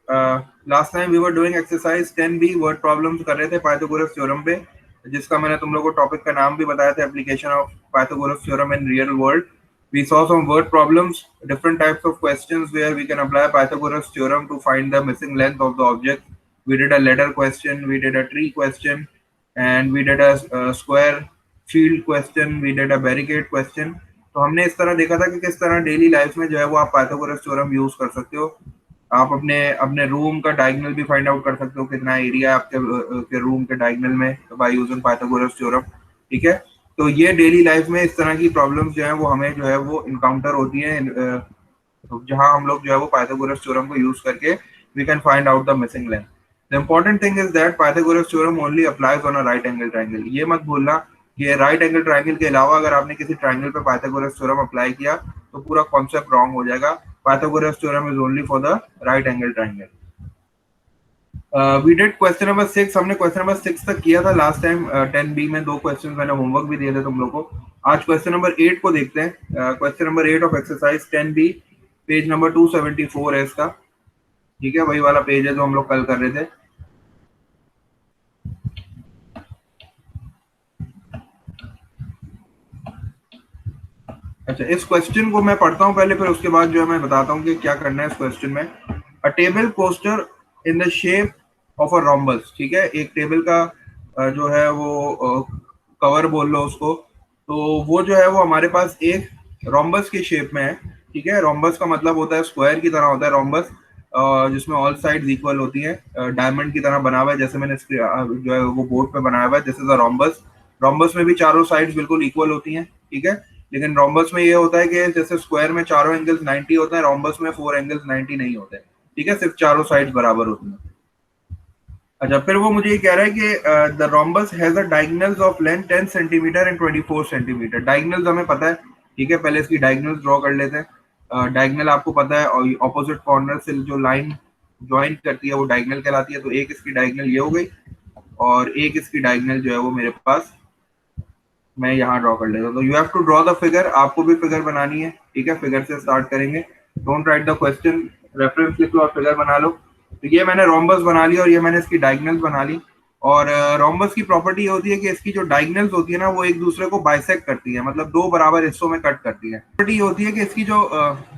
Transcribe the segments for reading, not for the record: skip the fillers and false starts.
Last time we were doing exercise 10B word problems कर रहे थे पाइथागोरस थ्योरम पे, जिसका मैंने तुम लोगों को टॉपिक का नाम भी बताया था, application of Pythagoras theorem in real world. We saw some word problems, different types of questions where we can apply Pythagoras theorem to find the missing length of the object. We did a ladder question, we did a tree question, and we did a square field question, we did a barricade question. तो हमने इस तरह देखा था कि किस तरह daily life में जो है वो आप पाइथागोरस थ्योरम यूज कर सकते हो. आप अपने अपने रूम का डायगोनल भी फाइंड आउट कर सकते हो, कितना एरिया है आपके रूम के डायगोनल में बाय यूजिंग पाइथागोरस थ्योरम. ठीक है, तो ये डेली लाइफ में इस तरह की प्रॉब्लम्स जो है वो हमें जो है वो इनकाउंटर होती हैं, जहां हम लोग जो है वो पाइथागोरस थ्योरम को यूज करके we can find out the missing length. The important thing is that Pythagoras theorem only applies on a right angle triangle. ये मत भूलना कि राइट एंगल ट्रायंगल के अलावा अगर आपने किसी ट्रायंगल पे पाइथागोरस थ्योरम अप्लाई किया तो पूरा कॉन्सेप्ट रॉन्ग हो जाएगा. Pythagoras theorem is only for the right angle triangle. We did question number 6. हमने क्वेश्चन नंबर 6 तक किया था लास्ट टाइम. 10B में 2 क्वेश्चन मैंने होमवर्क भी दिए थे तुम लोग को. आज क्वेश्चन नंबर 8 को देखते हैं. Question number 8 of exercise 10B, page number 274 है इसका. ठीक है, वही वाला पेज है जो हम लोग कल कर रहे थे. अच्छा, इस क्वेश्चन को मैं पढ़ता हूँ पहले, फिर उसके बाद जो है मैं बताता हूँ कि क्या करना है इस क्वेश्चन में. अ table coaster in the shape of a rhombus. ठीक है, एक टेबल का जो है वो कवर बोल लो उसको, तो वो जो है वो हमारे पास एक रोम्बस की शेप में है. ठीक है, रोम्बस का मतलब होता है स्क्वायर की तरह होता है रोम्बस, जिसमें ऑल साइड्स इक्वल होती हैं. डायमंड की तरह बना हुआ है, जैसे मैंने जो है वो बोर्ड पे बनाया हुआ है. This is a rhombus. Rhombus में भी चारों साइड्स बिल्कुल इक्वल होती हैं. ठीक है, लेकिन रोम्बस में ये होता है कि जैसे स्क्वायर में चारों एंगल्स 90 होते हैं, रोम्बस में 4 एंगल्स 90 नहीं होते. ठीक है, सिर्फ चारों साइड्स बराबर होती हैं. अच्छा, फिर वो मुझे ये कह रहा है कि the rhombus has a diagonals of length 10 centimetre and 24 centimetre. Diagonals हमें पता है. ठीक है, पहले इसकी डायगोनल्स ड्रॉ कर लेते हैं. डायगोनल आपको पता है, और ऑपोजिट कॉर्नर से जो लाइन ज्वाइन करती है वो डायगोनल कहलाती है. तो एक इसकी डायगोनल ये हो गई, और एक इसकी डायगोनल जो है वो मेरे पास मैं यहाँ ड्रॉ कर लेता हूँ. तो you have to draw the figure. आपको भी फिगर बनानी है. ठीक है, फिगर से स्टार्ट करेंगे. Don't write the question, reference लिख लो और फिगर बना लो. तो ये मैंने रोम्बस बना लिया और ये मैंने इसकी डायगोनल्स बना ली. और रोम्बस की प्रॉपर्टी होती है कि इसकी जो डायगोनल्स होती है ना वो एक दूसरे को बाइसेक्ट करती है, मतलब 2 बराबर हिस्सों में कट करती है. प्रॉपर्टी होती है कि इसकी जो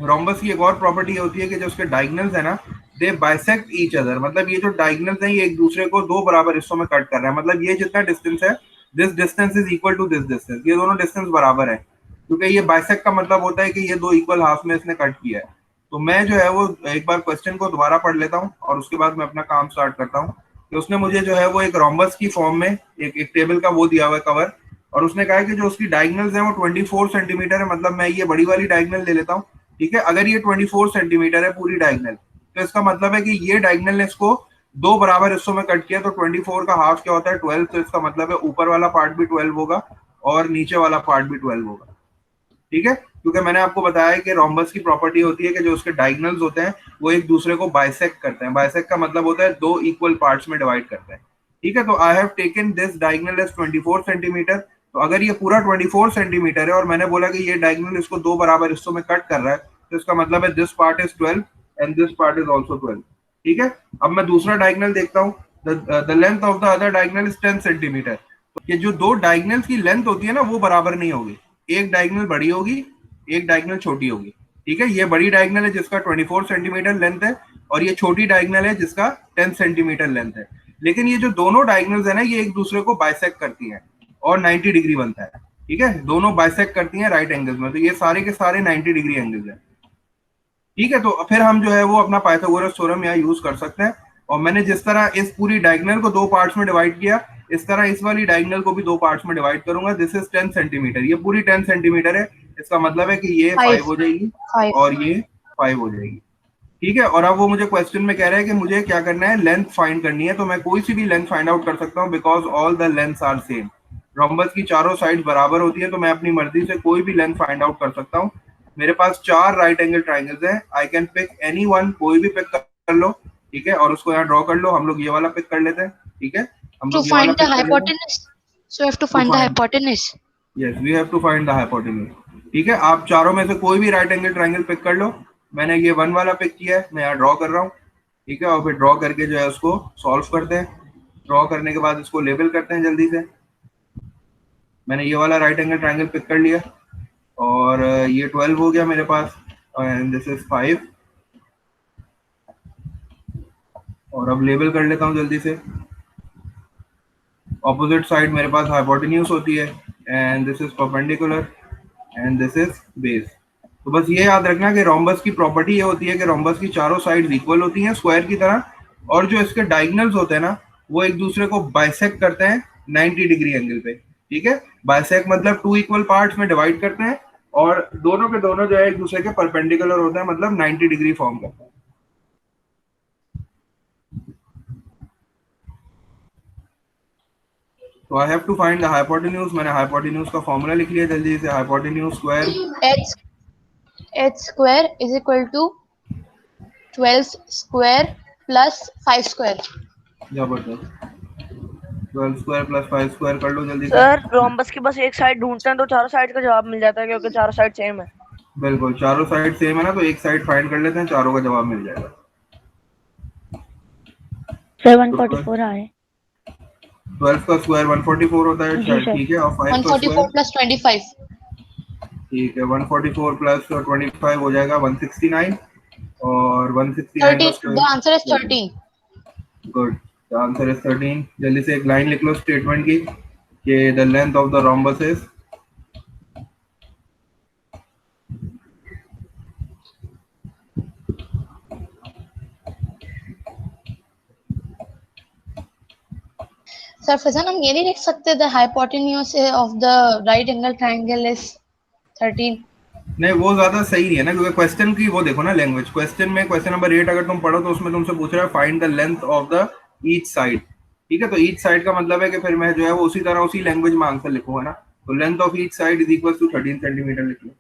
रोम्बस की एक और प्रॉपर्टी होती है कि जो उसके डायगोनल्स है ना, दे बाइसेक्ट ईच अदर. मतलब ये जो डायगोनल्स है ये एक दूसरे को 2 बराबर हिस्सों में कट कर रहा है. मतलब ये जितना डिस्टेंस है, this distance is equal to this distance. ये दोनों डिस्टेंस बराबर है, क्योंकि ये बाइसेक्ट का मतलब होता है कि ये 2 इक्वल हाफ में इसने कट किया है. तो मैं जो है वो एक बार क्वेश्चन को दोबारा पढ़ लेता हूँ और उसके बाद मैं अपना काम स्टार्ट करता हूँ. कि उसने मुझे जो है वो एक रोम्बस की फॉर्म में एक टेबल का वो दिया हुआ है कवर, और उसने कहा है कि जो उसकी डायगोनल्स है वो 24 सेंटीमीटर है. मतलब मैं ये बड़ी वाली डायगोनल ले लेता हूँ. ठीक है, अगर ये 24 सेंटीमीटर है पूरी डायगोनल, तो इसका मतलब है कि ये डायगोनल ने इसको 2 बराबर हिस्सों में कट किया. तो 24 का हाफ क्या होता है? 12. तो इसका मतलब है ऊपर वाला पार्ट भी 12 होगा और नीचे वाला पार्ट भी 12 होगा. ठीक है, क्योंकि मैंने आपको बताया कि रोम्बस की प्रॉपर्टी होती है कि जो उसके डायगोनल्स होते हैं वो एक दूसरे को बाइसेक्ट करते हैं. बाइसेक्ट का मतलब होता है 2 इक्वल पार्ट्स में डिवाइड करते हैं. ठीक है, तो I have taken this diagonal as 24 centimetre. तो अगर ये पूरा 24 सेंटीमीटर है और मैंने बोला कि ये डायगोनल इसको 2 बराबर हिस्सों में कट कर रहा है, तो इसका मतलब है this part is 12 and this part is also 12. ठीक है, अब मैं दूसरा डायगोनल देखता हूँ. The length of the other diagonal is 10 centimetre. ये जो 2 डायगोनल्स की लेंथ होती है ना वो बराबर नहीं होगी. एक डायगोनल बड़ी होगी, एक डायगोनल छोटी होगी. ठीक है, ये बड़ी डायगोनल है जिसका 24 सेंटीमीटर लेंथ है, और ये छोटी डायगोनल है जिसका 10 सेंटीमीटर लेंथ है. लेकिन ये जो दोनों डायगोनल्स है ना ये एक दूसरे को बाइसेक्ट करती हैं और 90 डिग्री बनता है. ठीक है, दोनों बाइसेक्ट करती हैं राइट एंगल्स में, तो ये सारे के सारे 90 डिग्री एंगल्स हैं. ठीक है, तो फिर हम जो है वो अपना पाइथागोरस थ्योरम यहाँ यूज कर सकते हैं. और मैंने जिस तरह इस पूरी डायगोनल को 2 पार्ट्स में डिवाइड किया, इस तरह इस वाली डायगोनल को भी 2 पार्ट्स में डिवाइड करूंगा. This is 10 centimetre. ये पूरी 10 सेंटीमीटर है. इसका मतलब है कि ये 5 5 हो जाएगी 5 और ये 5 हो जाएगी. ठीक है, और अब वो मुझे क्वेश्चन में कह रहा है कि मुझे क्या करना है, लेंथ फाइंड करनी है. तो मैं कोई सी भी लेंथ फाइंड आउट कर सकता हूँ because all the lengths are same. Rhombus की चारों साइड बराबर होती है, तो मैं अपनी मर्जी से कोई भी लेंथ फाइंड आउट कर सकता हूँ. मेरे पास 4 राइट एंगल ट्राइंगल्स हैं. I can pick any one, कोई भी पिक कर लो. ठीक है, और उसको यहाँ ड्रॉ कर लो. हम लोग ये वाला पिक कर लेते हैं. ठीक है, हम to लोग ये वाला find the पिक कर लेते हैं. hypotenuse. So you have to to find the find, hypotenuse. Yes we have to find the hypotenuse. ठीक है, आप चारों में से कोई भी राइट एंगल ट्राइंगल पिक कर लो. मैंने ये 1 वाला पिक किया है, मैं यहाँ ड्रॉ कर रहा हूँ. ठीक है, और फिर ड्रॉ करके जो है उसको सॉल्व करते हैं। ड्रॉ करने के बाद इसको लेबल करते हैं जल्दी से। मैंने ये वाला राइट एंगल ट्रायंगल पिक कर लिया और ये 12 हो गया मेरे पास, एंड दिस इज 5। और अब लेबल कर लेता हूँ जल्दी से। ऑपोजिट साइड मेरे पास हाइपोटेन्यूज होती है, and this is perpendicular, and this is base. तो बस ये याद रखना कि रोम्बस की प्रॉपर्टी ये होती है कि रोम्बस की चारों साइड्स इक्वल होती हैं स्क्वायर की तरह, और जो इसके डायगोनल्स होते हैं ना वो एक दूसरे को बाइसेक्ट करते हैं 90 डिग्री एंगल पे। ठीक है, बाइसेक्ट मतलब टू इक्वल पार्ट्स में डिवाइड करते हैं, और दोनों के दोनों जो है एक दूसरे के परपेंडिकुलर होते हैं, मतलब 90 डिग्री फॉर्म करते हैं। तो I have to find the hypotenuse. मैंने हाइपोटेन्यूज का फॉर्मूला लिख लिया जल्दी से। Hypotenuse square h square is equal to 12 square plus 5 square। जबरदस्त। 12 स्क्वायर प्लस 5 स्क्वायर कर लो जल्दी से। सर रोम्बस की बस एक साइड ढूंढते हैं तो चारों साइड का जवाब मिल जाता है, क्योंकि चारों साइड सेम है। बिल्कुल, चारों साइड सेम है ना, तो एक साइड फाइंड कर लेते हैं, चारों का जवाब मिल जाएगा। सर 144 आ है। 12 का स्क्वायर 144 होता है शायद, ठीक है, और 5 का स्क्वायर 144 plus 25। ठीक है, 144 प्लस 25 हो जाएगा 169, और 169 का 13। Square. The answer is 13। Good, the answer is 13। जल्दी से एक लाइन लिख लो स्टेटमेंट की कि the length of the rhombus is. Sir Faizan हम ये नहीं लिख सकते the hypotenuse of the right angle triangle is 13? नहीं, वो ज्यादा सही नहीं है ना, क्योंकि क्वेश्चन की वो देखो ना लैंग्वेज। क्वेश्चन में क्वेश्चन नंबर 8 अगर तुम पढ़ो तो उसमें तुमसे पूछ रहा है find the length of the each side. ठीक है, तो ईच साइड का मतलब है कि फिर मैं जो है वो उसी तरह उसी लैंग्वेज में आंसर लिखूंगा ना। तो length of each side is equal to 13 centimetre लिख लो।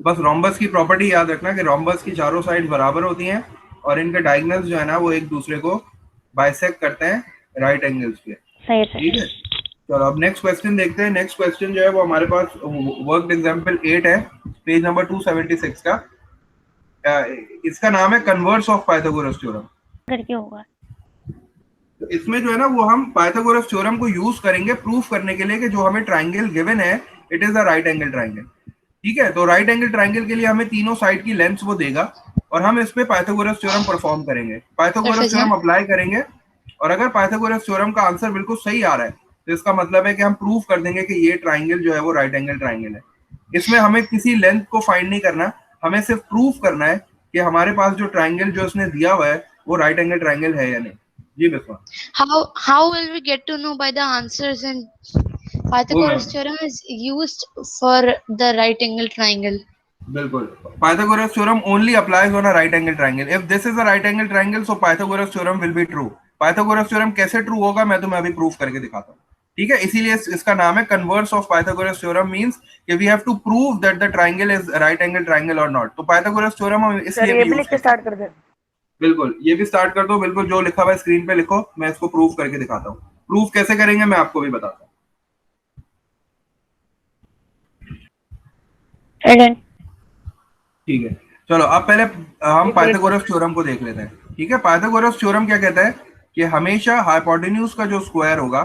बस रोम्बस की प्रॉपर्टी याद रखना कि रोम्बस की चारों साइड बराबर होती हैं, और इनके डायगोनल्स जो है ना वो एक दूसरे को बाइसेक्ट करते हैं राइट एंगल्स पे। ठीक है, चलो अब नेक्स्ट क्वेश्चन देखते हैं। नेक्स्ट क्वेश्चन जो है वो हमारे पास वर्क एग्जांपल 8 है, पेज नंबर 276 का। इसका नाम है कन्वर्स ऑफ पाइथागोरस थ्योरम। करके होगा। तो इसमें जो है ना वो हम पाइथागोरस थ्योरम को यूज करेंगे प्रूफ करने के लिए कि जो हमें ट्राइंगल गिवन है it is a right angle triangle. ठीक है, तो राइट एंगल ट्राइंगल के लिए हमें तीनों साइड की लेंथ्स वो देगा, और हम इस पे पाइथागोरस थ्योरम परफॉर्म करेंगे, पाइथागोरस थ्योरम अप्लाई करेंगे। और अगर पाइथागोरस थ्योरम का आंसर बिल्कुल सही आ रहा है तो इसका मतलब है कि हम प्रूफ कर देंगे कि ये ट्राइंगल जो है वो राइट एंगल ट्राइंगल है। इसमें हमें किसी लेंथ को फाइंड नहीं करना, हमें सिर्फ प्रूफ करना है कि हमारे पास जो ट्राइंगल जो इसने दिया हुआ है वो राइट एंगल ट्राइंगल है या नहीं। जी बिल्कुल। How will we get to know by the answers? And Pythagoras theorem is used for the right angle triangle. बिल्कुल, Pythagoras theorem only applies on a right angle triangle. If this is a right angle triangle, so Pythagoras theorem will be true. Pythagoras theorem कैसे true होगा मैं तुम्हें अभी proof करके दिखाता हूँ। ठीक है, इसीलिए इसका नाम है converse of Pythagoras theorem, means कि we have to prove that the triangle is right angle triangle और नॉट। तो Pythagoras theorem हम इसलिए भी यूज स्टार्ट कर दे। बिल्कुल, ये भी स्टार्ट कर दो। बिल्कुल, जो लिखा हुआ है स्क्रीन पे लिखो, मैं इसको प्रूफ करके दिखाता हूँ। प्रूफ कैसे करेंगे मैं आपको भी बताता हूँ। ठीक है, चलो अब पहले हम पाइथागोरस थ्योरम को देख लेते हैं। ठीक है, पाइथागोरस थ्योरम क्या कहता है कि हमेशा हाइपोटेन्यूज का जो स्क्वायर होगा,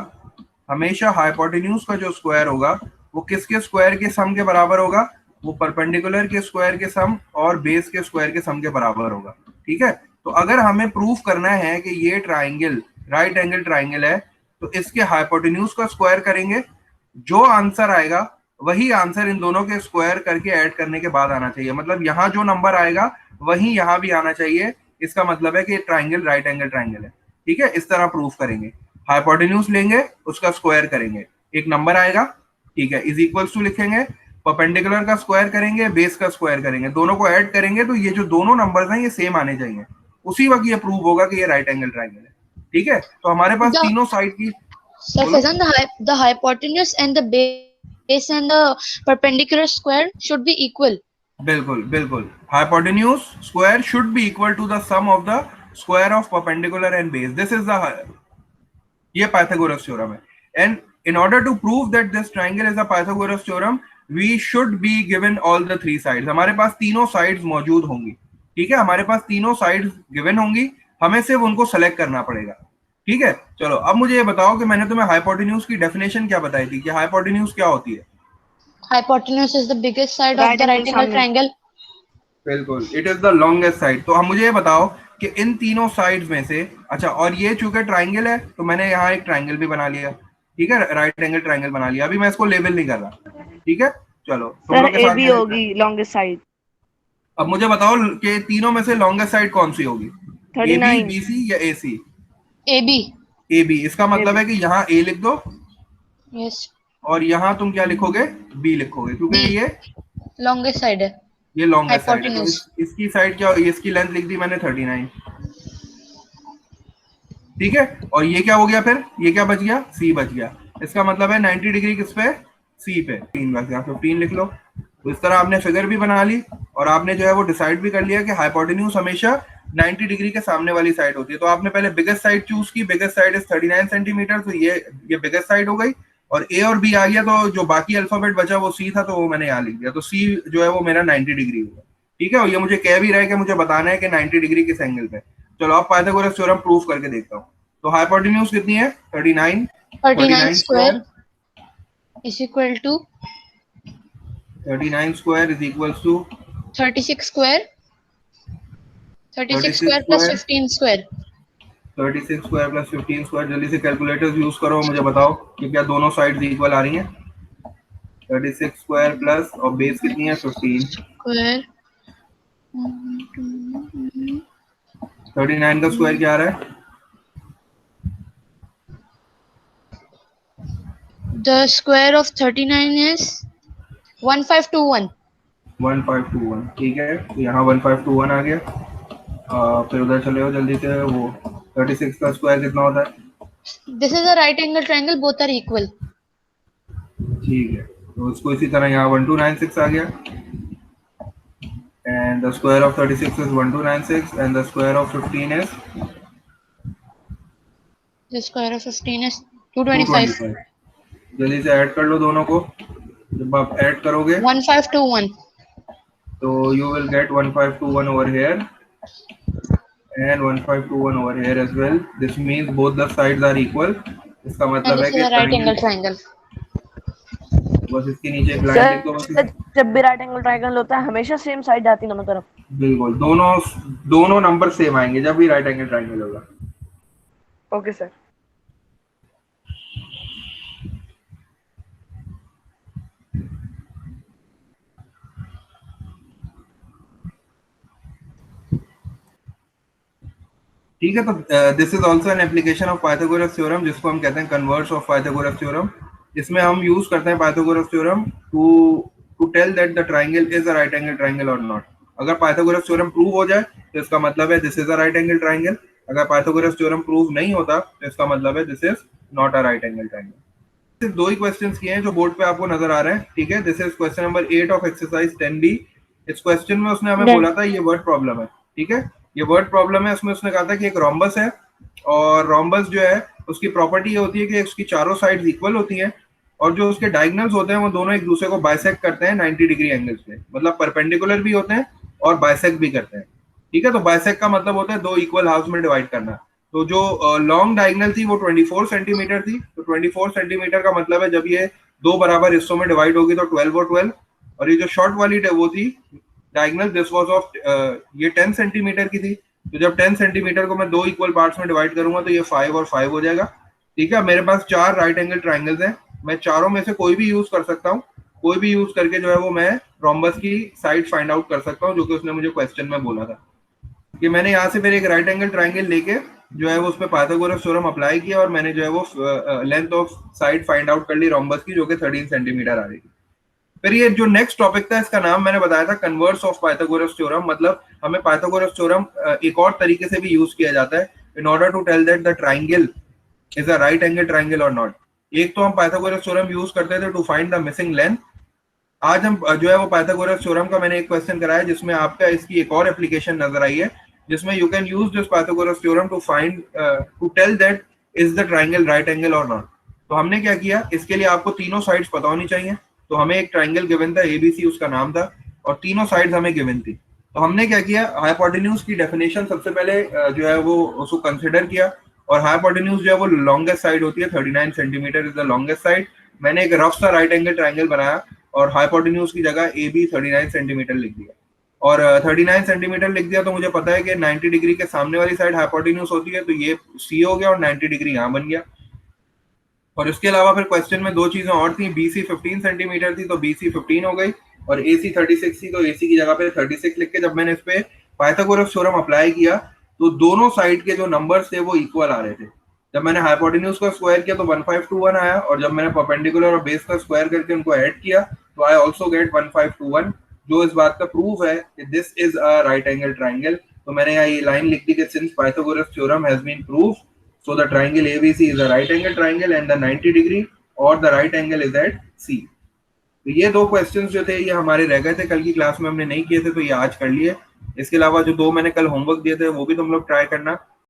हमेशा हाइपोटेन्यूज का जो स्क्वायर होगा वो किसके स्क्वायर के सम के बराबर होगा? वो परपेंडिकुलर के स्क्वायर के सम और बेस के स्क्वायर के सम के बराबर होगा। ठीक है, तो अगर हमें प्रूफ करना है कि ये ट्राइंगल राइट एंगल ट्राइंगल है तो इसके हाइपोटेन्यूज का स्क्वायर करेंगे, जो आंसर आएगा वही आंसर इन दोनों के स्क्वायर करके ऐड करने के बाद आना चाहिए। मतलब यहाँ जो नंबर आएगा वही यहाँ भी आना चाहिए। इसका मतलब है कि ट्राइंगल राइट एंगल ट्राइंगल है। ठीक है, इस तरह प्रूफ करेंगे। हाइपोटेन्यूज लेंगे, उसका स्क्वायर करेंगे, एक नंबर आएगा, ठीक है, इज इक्वल्स टू लिखेंगे, परपेंडिकुलर का स्क्वायर करेंगे, बेस का स्क्वायर करेंगे, दोनों को ऐड करेंगे तो ये जो दोनों नंबर्स हैं ये सेम आने चाहिए। उसी वक्त ये प्रूव होगा कि ये राइट एंगल ट्राइंगल है। ठीक है, तो हमारे पास तीनों साइड की the hypotenuse and the base and the perpendicular square should be equal. बिल्कुल बिल्कुल, hypotenuse square should be equal to the sum of the square of perpendicular and base. This is the, ये Pythagoras theorem है. And in order to prove that this triangle is a Pythagoras theorem, we should be given all the three sides. हमारे पास तीनों sides मौजूद होंगी, ठीक है, हमारे पास तीनों sides given होंगी, हमें सिर्फ उनको select करना पड़ेगा, ठीक है. चलो अब मुझे ये बताओ कि मैंने तुम्हें hypotenuse की definition क्या बताई थी, कि hypotenuse क्या होती है? Hypotenuse is the biggest side of the right angle triangle. बिल्कुल, it is the longest side. तो हम मुझे ये बताओ कि इन तीनों साइड्स में से, अच्छा, और ये चूंकि ट्राइंगल है तो मैंने यहाँ एक ट्राइंगल भी बना लिया, ठीक है, राइट एंगल ट्राइंगल बना लिया. अभी मैं इसको लेबल नहीं कर रहा, ठीक है. चलो तुम लोग के साथ AB होगी लॉन्गेस्ट साइड. अब मुझे बताओ कि तीनों में से लॉन्गेस्ट साइड कौन सी होगी? 39. BC या AC? AB. इसका मतलब है कि यहाँ A लिख दो, Yes. और यहाँ तुम क्या लिखोगे? B लिखोगे, क्योंकि B. ये Longest side है. ये लॉन्गेस्ट साइड है. Hypotenuse. तो इसकी साइड क्या, इसकी लेंथ लिख दी मैंने 39, ठीक है. और ये क्या हो गया फिर? ये क्या बच गया? C बच गया. इसका मतलब है 90 डिग्री किस पे? C पे. 3 बच गया, 15 लिख लो. तो इस तरह आपने फिगर भी बना ली और आपने जो है वो डिसाइड भी कर लिया कि हाइपोटेन्यूज हमेशा 90 डिग्री के सामने वाली साइड होती है. तो आपने पहले बिगेस्ट साइड चूज की, बिगेस्ट साइड इज 39 सेंटीमीटर, तो ये बिगेस्ट साइड हो गई. और A और B आ गया, तो जो बाकी अल्फाबेट बचा वो C था, तो वो मैंने यहाँ लिख दिया. तो C जो है वो मेरा 90 डिग्री होगा, ठीक है. और ये मुझे कह भी रहा है कि मुझे बताना है कि 90 डिग्री किस एंगल पे. चलो अब पाइथागोरस थ्योरम प्रूफ करके देखता हूँ. तो हाइपोटेन्यूज कितनी है? 39 square is equal to 39 square is equals to 36 square. 36 square plus 15 square. 36 square plus 15 square. जल्दी से कैलकुलेटर्स यूज करो, मुझे बताओ कि क्या दोनों साइड्स इक्वल आ रही हैं? 36 स्क्वायर प्लस, और बेस कितनी है? 15 Square. 39 का स्क्वायर क्या आ रहा है? The square of 39 is 1521. 1521, ठीक है. तो यहाँ 1521 आ गया. फिर उधर चले हो जल्दी से. वो 36 का स्क्वायर कितना होता है? This is a right angle triangle. Both are equal. ठीक है, तो उसको इसी तरह यहाँ 1296 आ गया. And the square of 36 is 1296, and the square of 15 is The square of 15 is 225. जल्दी से ऐड कर लो दोनों को. जब आप ऐड करोगे 1521. तो you will get 1521 over here and 1521 over here as well. This means both the sides are equal. इसका And मतलब है this is कि a right angle triangle. बस इसके नीचे एक लाइन लिख दो. बस जब भी राइट एंगल ट्रायंगल होता है हमेशा सेम साइड जाती है दोनों तरफ. बिल्कुल, दोनों नंबर सेम आएंगे जब भी राइट एंगल ट्रायंगल होगा. Okay sir. ठीक है. तो this is also an application of Pythagoras theorem, जिसको हम कहते हैं कन्वर्स ऑफ पाइथागोरस थ्योरम. इसमें हम यूज करते हैं Pythagoras theorem to tell that the triangle is a right angle triangle और नॉट. अगर पाइथागोरस थ्योरम प्रूव हो जाए तो इसका मतलब है this is a right angle triangle. अगर पाइथागोरस थ्योरम प्रूव नहीं होता तो इसका मतलब है this is not a right angle triangle. सिर्फ 2 ही क्वेश्चंस किए हैं जो बोर्ड पे आपको नजर आ रहे हैं, ठीक है. This is question number 8 of exercise 10B. इस क्वेश्चन में उसने हमें बोला था ये वर्ड प्रॉब्लम है, ठीक है. ये वर्ड प्रॉब्लम है. उसमें उसने कहा था कि एक रोम्बस है, और रोम्बस जो है उसकी प्रॉपर्टी ये होती है कि उसकी चारों साइड्स इक्वल होती हैं, और जो उसके डायगोनल्स होते हैं वो दोनों एक दूसरे को बाइसेक्ट करते हैं 90 डिग्री एंगल्स पे. मतलब परपेंडिकुलर भी होते हैं और बाइसेक्ट भी करते हैं, ठीक है. तो बाइसेक्ट का मतलब होता है दो इक्वल हाफ्स में डिवाइड करना. तो जो लॉन्ग डायगोनल थी वो 24 सेंटीमीटर थी. तो 24 सेंटीमीटर का मतलब है जब ये दो बराबर हिस्सों में डिवाइड होगी तो 12 और 12. और ये जो शॉर्ट वाली वो थी डायगोनल, दिस वाज ऑफ ये 10 सेंटीमीटर की थी. तो जब 10 सेंटीमीटर को मैं दो इक्वल पार्ट्स में डिवाइड करूंगा तो ये 5 और 5 हो जाएगा, ठीक है. मेरे पास 4 राइट एंगल ट्रायंगल्स हैं. मैं चारों में से कोई भी यूज कर सकता हूँ. कोई भी यूज करके जो है वो मैं रोम्बस की साइड फाइंड आउट कर सकता हूँ, जो कि उसने मुझे क्वेश्चन में बोला था. कि मैंने यहाँ से फिर एक राइट एंगल ट्रायंगल लेके जो है वो उस पर पाइथागोरस थ्योरम अप्लाई किया, और मैंने जो है वो length of side find out कर ली रोम्बस की, जो कि 13 सेंटीमीटर आ रही थी. फिर ये जो नेक्स्ट टॉपिक था इसका नाम मैंने बताया था कन्वर्स ऑफ पाइथागोरस थ्योरम. मतलब हमें पाइथागोरस थ्योरम एक और तरीके से भी यूज किया जाता है in order to tell that the triangle is a right angle triangle और नॉट. एक तो हम पाइथागोरस थ्योरम यूज करते थे to find the missing length. आज हम जो है वो पाइथागोरस थ्योरम का मैंने एक क्वेश्चन कराया जिसमें आपका इसकी एक और एप्लीकेशन नजर आई है. जिसमें you can use this Pythagoras theorem to find to tell that is the triangle right angle और नॉट। तो हमने क्या किया, इसके लिए आपको तीनों साइड्स पता होनी चाहिए। तो हमें एक ट्राइंगल गिवन था एबीसी, उसका नाम था, और तीनों साइड्स हमें गिवन थी। तो हमने क्या किया, हाइपोटेन्यूज की डेफिनेशन सबसे पहले जो है वो उसको कंसिडर किया, और हाइपोटेन्यूज जो है वो लॉन्गेस्ट साइड होती है, 39 centimetre is the longest side. मैंने एक रफ सा राइट एंगल ट्राइंगल बनाया और हाइपोटेन्यूज की जगह ए बी 39 सेंटीमीटर लिख दिया, और 39 सेंटीमीटर लिख दिया। तो मुझे पता है कि 90 डिग्री के सामने वाली साइड हाइपोटेन्यूज होती है, तो ये सी हो गया और 90 डिग्री यहाँ बन गया। और इसके अलावा फिर क्वेश्चन में दो चीजें और थी, बीसी 15 सेंटीमीटर थी तो बीसी 15 हो गई, और एसी 36 थी तो एसी की जगह पे 36 लिख के जब मैंने इस पे पाइथागोरस थ्योरम अप्लाई किया तो दोनों साइड के जो नंबर्स थे वो इक्वल आ रहे थे। जब मैंने हाइपोटेन्यूज का स्क्वायर किया तो 1521 आया, और जब मैंने परपेंडिकुलर और बेस का स्क्वायर करके उनको ऐड किया तो आई ऑल्सो गेट 1521, जो इस बात का प्रूफ है कि this is a right angle triangle. तो मैंने यहाँ ये लाइन लिख दी कि since Pythagoras theorem has been proved, so the triangle ABC is a right angle triangle and the 90 degree or the right angle is at C। तो ये दो क्वेश्चंस जो थे ये हमारे रह गए थे, कल की क्लास में हमने नहीं किए थे, तो ये आज कर लिए। इसके अलावा जो दो मैंने कल होमवर्क दिए थे वो भी तुम लोग ट्राई करना।